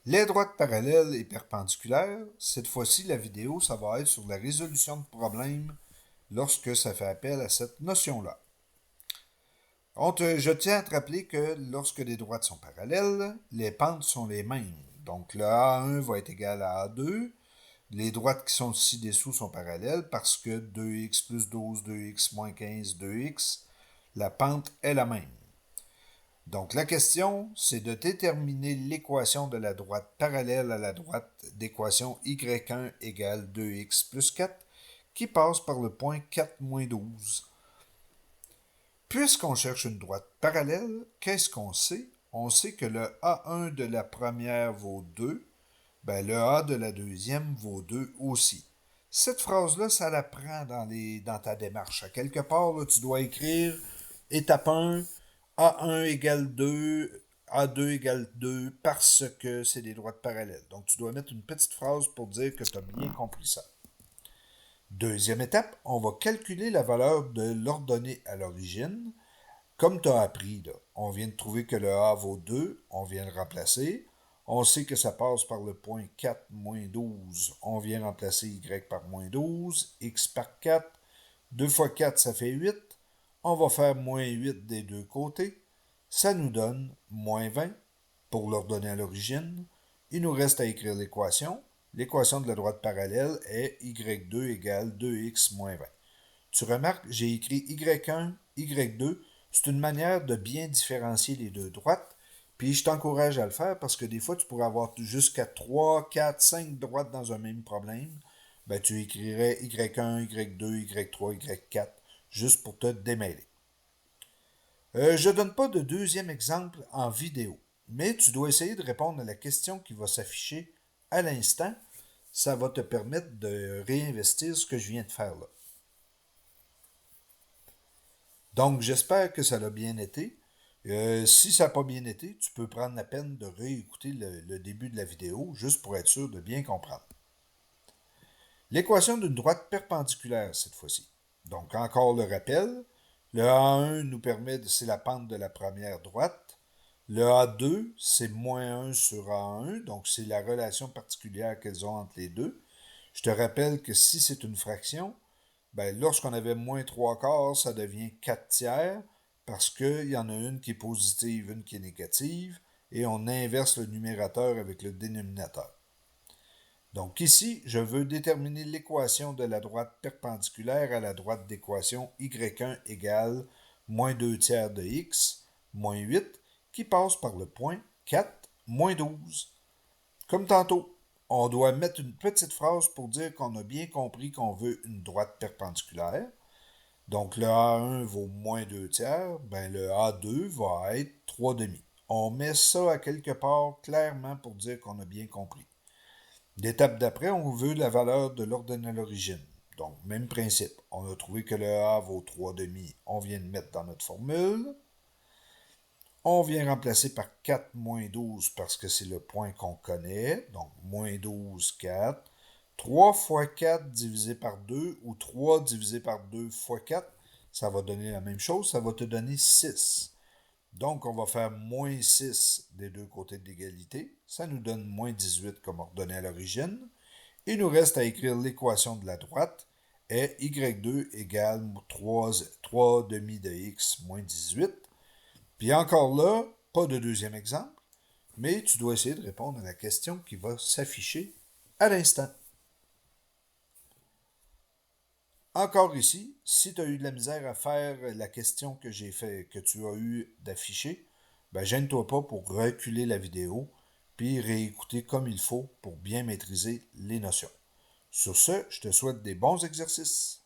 Les droites parallèles et perpendiculaires, cette fois-ci, la vidéo, ça va être sur la résolution de problèmes lorsque ça fait appel à cette notion-là. Je tiens à te rappeler que lorsque les droites sont parallèles, les pentes sont les mêmes. Donc le A1 va être égal à A2. Les droites qui sont ci-dessous sont parallèles parce que 2x plus 12, 2x moins 15, 2x, la pente est la même. Donc la question, c'est de déterminer l'équation de la droite parallèle à la droite d'équation y1 égale 2x plus 4 qui passe par le point 4 moins 12. Puisqu'on cherche une droite parallèle, qu'est-ce qu'on sait? On sait que le A1 de la première vaut 2, ben le A de la deuxième vaut 2 aussi. Cette phrase-là, ça la prend dans ta démarche. À quelque part, là, tu dois écrire étape 1, A1 égale 2, A2 égale 2, parce que c'est des droites parallèles. Donc, tu dois mettre une petite phrase pour dire que tu as bien compris ça. Deuxième étape, on va calculer la valeur de l'ordonnée à l'origine. Comme tu as appris, là, on vient de trouver que le A vaut 2, on vient le remplacer. On sait que ça passe par le point 4 moins 12. On vient remplacer Y par moins 12, X par 4. 2 fois 4, ça fait 8. On va faire moins 8 des deux côtés. Ça nous donne moins 20 pour l'ordonnée à l'origine. Il nous reste à écrire l'équation. L'équation de la droite parallèle est Y2 égale 2X moins 20. Tu remarques, j'ai écrit Y1, Y2. C'est une manière de bien différencier les deux droites. Puis je t'encourage à le faire parce que des fois, tu pourrais avoir jusqu'à 3, 4, 5 droites dans un même problème. Ben, tu écrirais Y1, Y2, Y3, Y4, juste pour te démêler. Je ne donne pas de deuxième exemple en vidéo, mais tu dois essayer de répondre à la question qui va s'afficher à l'instant. Ça va te permettre de réinvestir ce que je viens de faire là. Donc, j'espère que ça l'a bien été. Si ça n'a pas bien été, tu peux prendre la peine de réécouter le début de la vidéo juste pour être sûr de bien comprendre. L'équation d'une droite perpendiculaire cette fois-ci. Donc, encore le rappel, le A1 nous permet c'est la pente de la première droite. Le A2, c'est moins 1 sur A1, donc c'est la relation particulière qu'elles ont entre les deux. Je te rappelle que si c'est une fraction, ben, lorsqu'on avait moins 3 quarts, ça devient 4 tiers, parce qu'il y en a une qui est positive, une qui est négative, et on inverse le numérateur avec le dénominateur. Donc ici, je veux déterminer l'équation de la droite perpendiculaire à la droite d'équation y1 égale moins 2 tiers de x, moins 8, qui passe par le point 4, moins 12. Comme tantôt, on doit mettre une petite phrase pour dire qu'on a bien compris qu'on veut une droite perpendiculaire. Donc le A1 vaut moins 2 tiers, ben le A2 va être 3 demi. On met ça à quelque part clairement pour dire qu'on a bien compris. L'étape d'après, on veut la valeur de l'ordonnée à l'origine. Donc, même principe. On a trouvé que le A vaut 3 demi. On vient de mettre dans notre formule. On vient remplacer par 4 moins 12 parce que c'est le point qu'on connaît. Donc, moins 12, 4. 3 fois 4 divisé par 2 ou 3 divisé par 2 fois 4, ça va donner la même chose. Ça va te donner 6. Donc, on va faire moins 6 des deux côtés de l'égalité. Ça nous donne moins 18 comme ordonnée à l'origine. Il nous reste à écrire l'équation de la droite est y2 égale 3 demi de x moins 18. Puis encore là, pas de deuxième exemple, mais tu dois essayer de répondre à la question qui va s'afficher à l'instant. Encore ici, si tu as eu de la misère à faire la question que j'ai fait, que tu as eu d'afficher, ben gêne-toi pas pour reculer la vidéo, puis réécouter comme il faut pour bien maîtriser les notions. Sur ce, je te souhaite des bons exercices.